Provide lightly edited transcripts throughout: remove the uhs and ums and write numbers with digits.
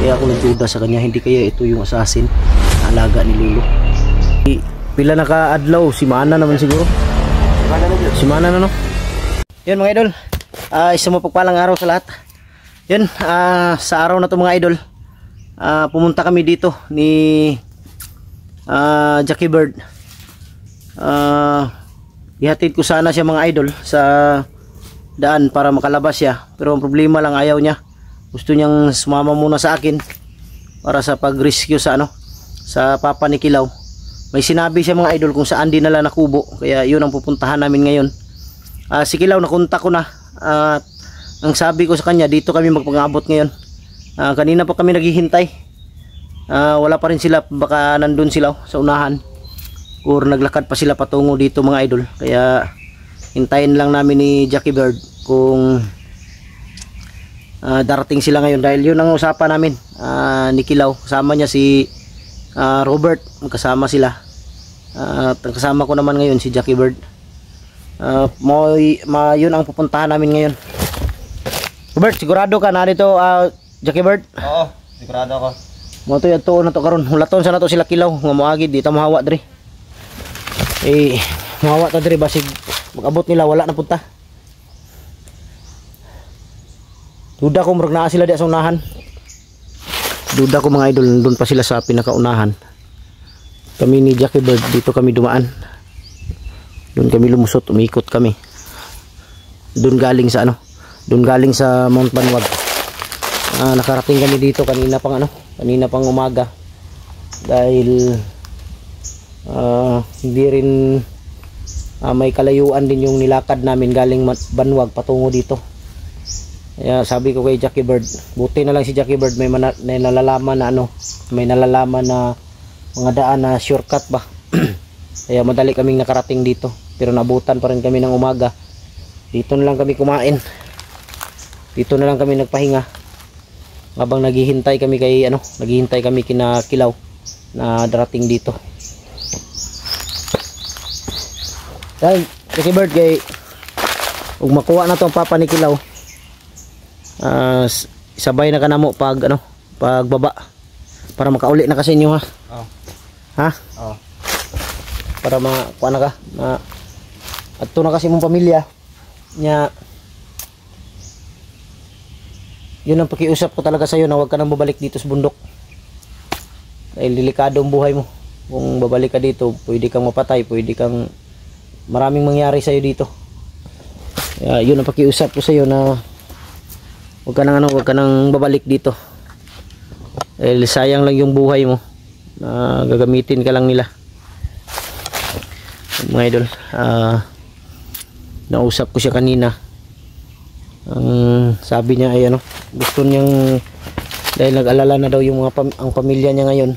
Kaya ako nagduda sa kanya, hindi kaya ito yung assassin na alaga ni Lulu. Pila naka-adlaw, si Mana naman siguro. Si Mana na no. Yun mga idol, isang mapagpalang araw sa lahat. Yun, sa araw na to mga idol, pumunta kami dito ni Jackie Bird. Ihatid ko sana siya mga idol sa daan para makalabas siya, pero ang problema lang, ayaw niya. Gusto niyang sumama muna sa akin para sa pag-rescue sa sa papa ni Kilaw. May sinabi siya mga idol kung saan dinala na kubo, kaya yun ang pupuntahan namin ngayon. Si Kilaw, nakontak ko na, ang sabi ko sa kanya, dito kami magpang-abot ngayon. Kanina pa kami naghihintay, wala pa rin sila, baka nandun sila sa unahan or naglakad pa sila patungo dito mga idol. Kaya hintayin lang namin ni Jackie Bird kung darating sila ngayon, dahil yun ang usapan namin ni Kilaw. Kasama niya si Robert, magkasama sila, at kasama ko naman ngayon si Jackie Bird. Yun ang pupuntahan namin ngayon. Robert, sigurado ka na dito Jackie Bird? Oo, sigurado ako. Mo to yato na to karon, hulaton sa nato sila Kilaw nga moagi di ta mahawa diri. Mahawa ta diri basig mag-abot nila wala na punta. Duda ko murag naa sila di sa unahan. Duda ko mga idol, nandun pa sila sa pinakaunahan. Kami ni Jackie Bird dito kami dumaan. Doon kami lumusot, umikot kami. Doon galing sa doon galing sa Mount Banwag. Nakarating kami dito kanina pang umaga. Dahil hindi rin may kalayuan din yung nilakad namin galing Banwag patungo dito. Kaya sabi ko kay Jackie Bird, buti na lang si Jackie Bird may nalalaman na may nalalaman na mga daan na shortcut ba. Kaya madali kaming nakarating dito, pero nabutan pa rin kami ng umaga. Dito na lang kami kumain, dito na lang kami nagpahinga habang naghihintay kami kina Kilaw na darating dito. Dahil Jackie Bird, kay ug makuha na tong papa ni Kilaw, sabay na kanamo pagbaba para makauli na kasi inyo ha. Oh. Ha? Oh. Para makuha na ka adto na kasi mong pamilya nya. Yun ang pakiusap ko talaga sa iyo, na huwag ka nang babalik dito sa bundok dahil delikado ang buhay mo. Kung babalik ka dito, pwede kang mapatay, pwede kang maraming mangyari sa iyo dito. Yun ang pakiusap ko sa iyo, na huwag ka nang babalik dito dahil sayang lang yung buhay mo na gagamitin ka lang nila. Mga idol, nausap ko siya kanina. Ang sabi niya ay gusto niyang, dahil nag-alala na daw yung ang pamilya niya ngayon,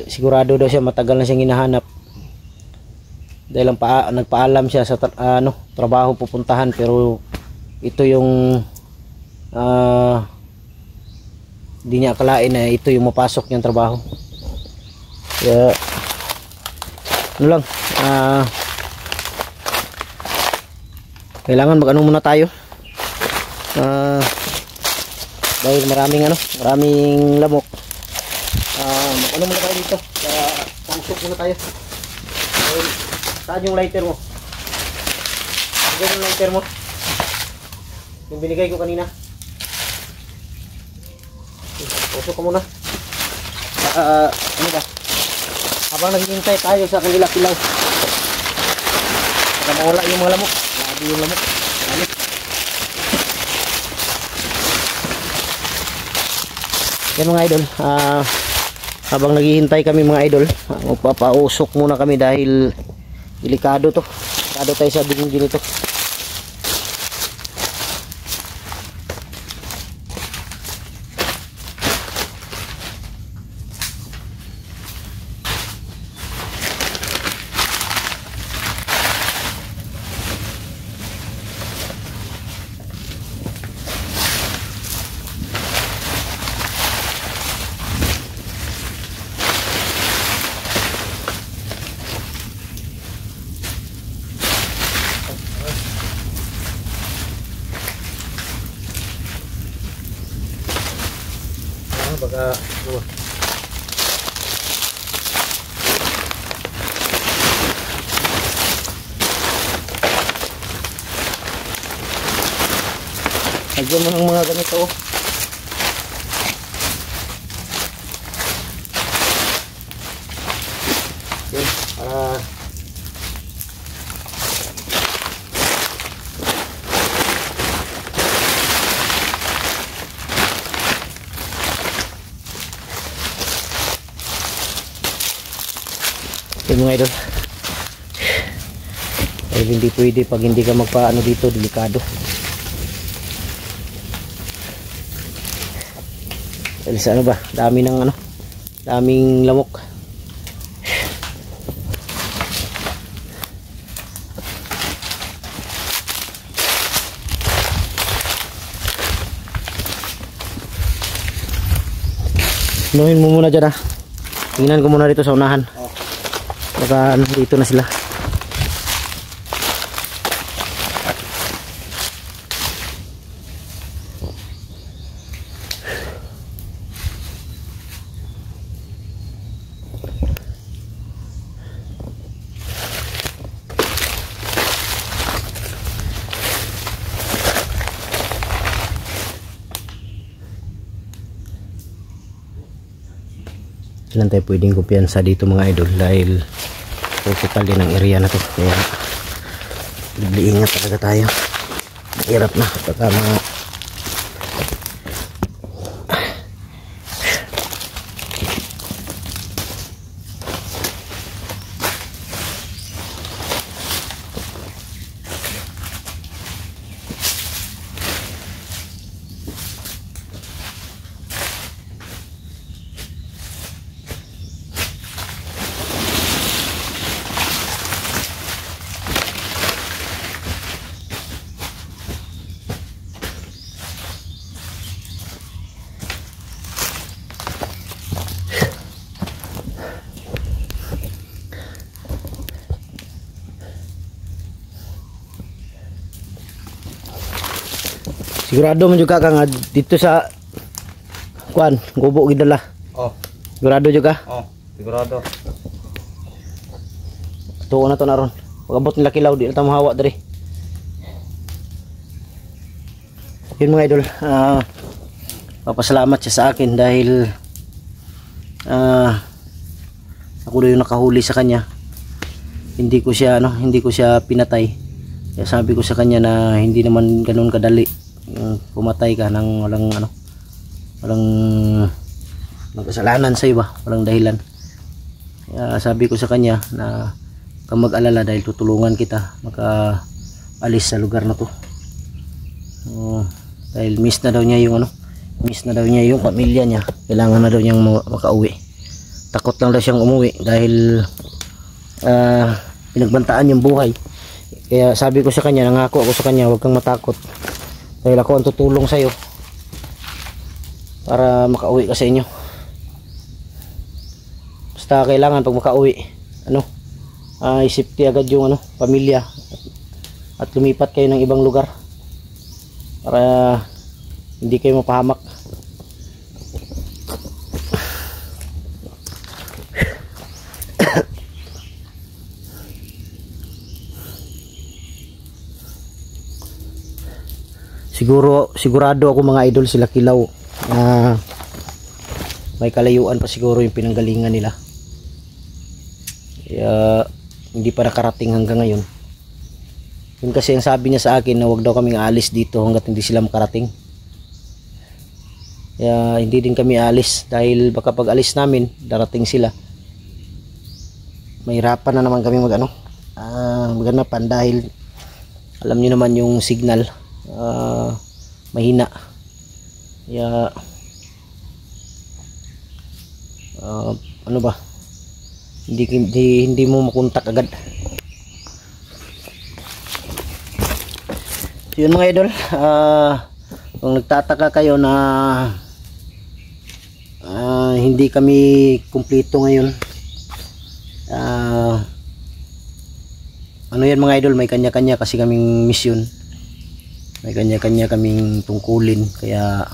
sigurado daw siya matagal na siyang hinahanap dahil nagpaalam siya sa trabaho pupuntahan, pero ito yung hindi niya akalain na ito yung mapasok niyang trabaho. Kaya kailangan mag muna tayo dahil maraming lamok. Muna tayo dito para pausok muna tayo. Dahil, saan yung lighter mo? Saan yung lighter mo? Yung binigay ko kanina. Usok ka muna. Habang naghihintay tayo sa kanila Kilaw, baka mawala yung mga lamok. Grabe yung lamok. Yan mga idol, habang naghihintay kami mga idol, magpapausok muna kami dahil delikado to. Delikado tayo sa dingin ito. baka lagyan mo ng mga ganito. Yun, yun mga idol. Ay hindi pwede pag hindi ka magpaano dito, delikado. Dahil sa ano ba, dami ng ano, daming lamok. Inuhin mo muna dyan, tingnan ko muna dito sa unahan. Baka dito na sila. Ilan tayo pwedeng kumpiyansa dito mga idol dahil tropical din ang area na to, kaya ingat talaga tayo. Mahirap na pagka mga sigurado man juga ka nga dito sa kuan gubo gidala. Oh. Sigurado juga? Oh, sigurado. Tuo na to naron. Pagabot nila kilaw di na ta mahawa diri. Yun mga idol, papasalamat siya sa akin dahil ako na yung nakahuli sa kanya. Hindi ko siya pinatay. Kaya sabi ko sa kanya na hindi naman ganoon kadali yung pumatay ka ng walang kasalanan sa iba, walang dahilan. Kaya sabi ko sa kanya na kang mag-alala dahil tutulungan kita maka-alis sa lugar na to. Dahil miss na daw niya yung pamilya niya. Kailangan na daw niyang makauwi. Takot lang daw siyang umuwi dahil pinagbantaan yung buhay. Kaya sabi ko sa kanya, nangako ako sa kanya, huwag kang matakot dahil ako ang tutulong sa iyo para makauwi ka sa inyo. Basta kailangan pag makauwi isipti agad yung pamilya at lumipat kayo ng ibang lugar para hindi kayo mapahamak. Sigurado ako mga idol, sila Kilaw may kalayuan pa siguro yung pinanggalingan nila, kaya hindi pa nakarating hanggang ngayon. Yun kasi ang sabi niya sa akin na wag daw kaming aalis dito hanggat hindi sila makarating. Kaya hindi din kami aalis dahil baka pag alis namin darating sila, mahirapan na naman kami maganapan dahil alam niyo naman yung signal mahina. Kaya hindi mo makontak agad. So yun mga idol, kung nagtataka kayo na hindi kami kumpleto ngayon, yan mga idol, may kanya-kanya kasi kaming mission, may kanya-kanya kaming tungkulin, kaya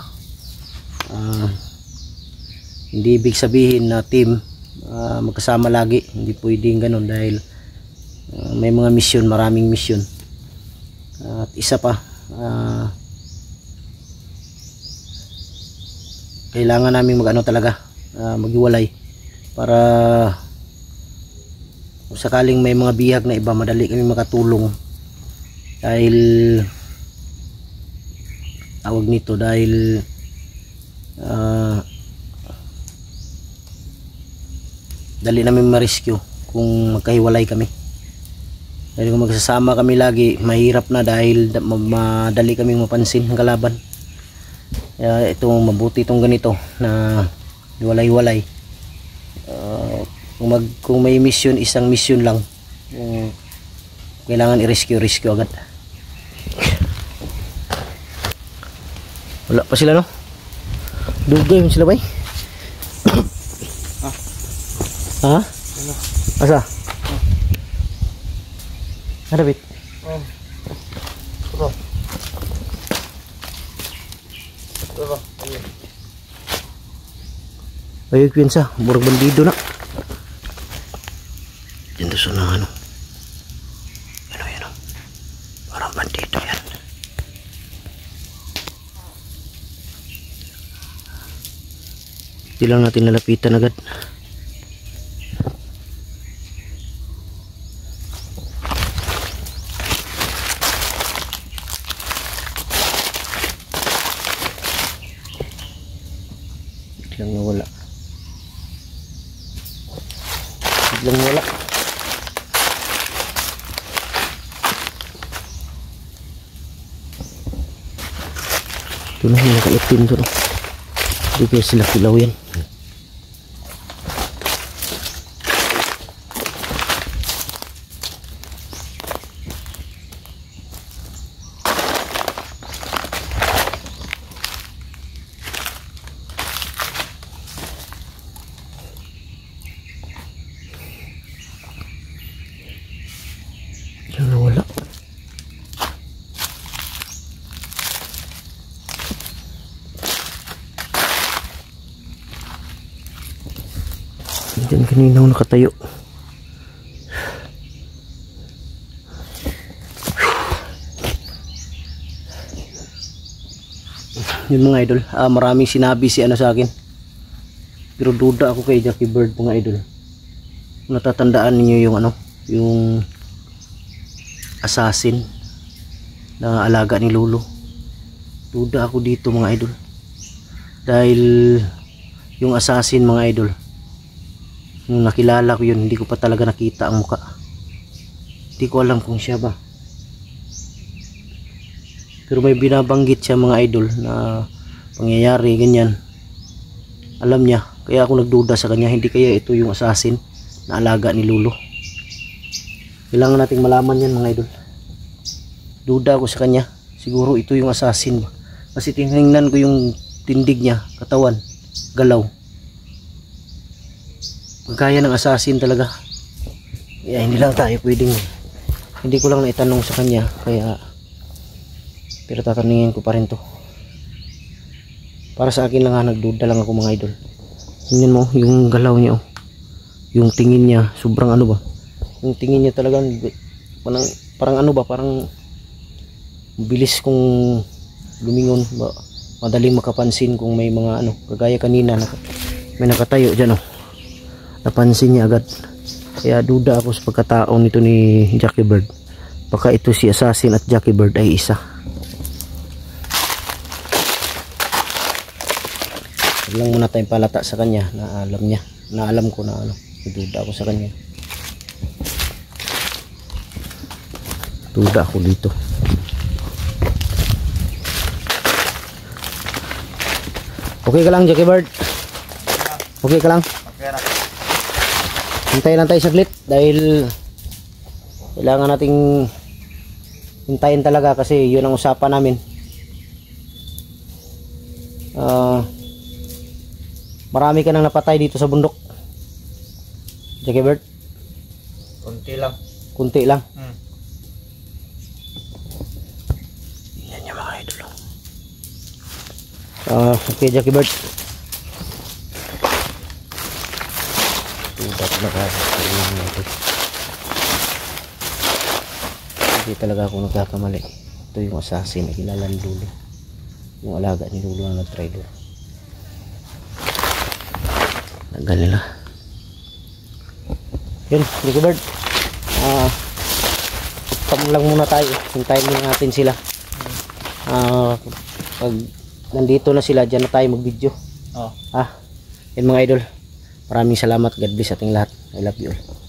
Hindi ibig sabihin na team magkasama lagi, hindi pwedeng ganun dahil may mga mission, maraming mission. At isa pa, kailangan namin talaga maghiwalay para kung sakaling may mga bihag na iba, madali kami makatulong dahil tawag nito, dahil dali namin ma-rescue kung magkahiwalay kami. Dahil kung magsasama kami lagi, mahirap na dahil madali kaming mapansin ng kalaban. Kaya ito, mabuti itong ganito na hiwalay-hiwalay. Kung may mission, isang mission lang, kailangan i-rescue agad. Wala pa sila, no? Dugay mo sila ba? Ha? Asa? Ada bit? Ayo piensa, buruk bandido nak. Dito sa ano? Ano? Parang bandido yan. Hindi lang natin nalapitan agad. Biglang nawala. Ito na yung nakaitim to, no? Hindi kaya sila kilaw yan. Biglang nawala. Diyan kanina ako nakatayo. Yun mga idol, maraming sinabi si sa akin, pero duda ako kay Jackie Bird mga idol. Natatandaan niyo yung yung assassin na alaga ni Lolo. Duda ako dito mga idol, dahil yung assassin mga idol, nung nakilala ko yun, hindi ko pa talaga nakita ang muka. Hindi ko alam kung siya ba, pero may binabanggit siya mga idol na pangyayari ganyan, alam niya. Kaya ako nagduda sa kanya, hindi kaya ito yung assassin na alaga ni Lolo. Kailangan nating malaman yan mga idol. Duda ako sa kanya, siguro ito yung assassin ba, kasi tingnan ko yung tindig niya, katawan, galaw, kaya ng assassin talaga. Kaya hindi lang tayo pwedeng, hindi ko lang naitanong sa kanya, kaya pero tatanungin ko pa rin to. Para sa akin lang nagduda lang ako mga idol. Tingnan mo yung galaw niya, yung tingin niya, sobrang ba, yung tingin niya talagang parang parang bilis kung lumingon ba, madaling makapansin kung may mga kagaya kanina may nakatayo dyan, napansin niya agad. Kaya duda ako sa pagkatao nito ni Jackie Bird. Baka ito si assassin at Jackie Bird ay isa. Lang muna tayong palata sa kanya na alam niya, na alam ko na duda ako sa kanya. Duda ako dito. Okay ka lang Jackie Bird? Okay ka lang? Okay lang. Hintayin lang tayo saglit dahil kailangan nating hintayin talaga kasi yun ang usapan namin. Marami ka nang napatay dito sa bundok, Jackie Bird? Kunti lang. Kunti lang? Yan yung mga idol. Okay Jackie Bird, Hindi talaga ako nagkakamali. Ito yung assassin na kilala ni Lulu, yung alaga ni Lulu na nag-trader. Tagal nila. Yun, Rico Bird, tamo lang muna tayo, hintayin muna natin sila. Pag nandito na sila, dyan na tayo mag video. Oh. Yun mga idol, maraming salamat. God bless ating lahat. I love you all.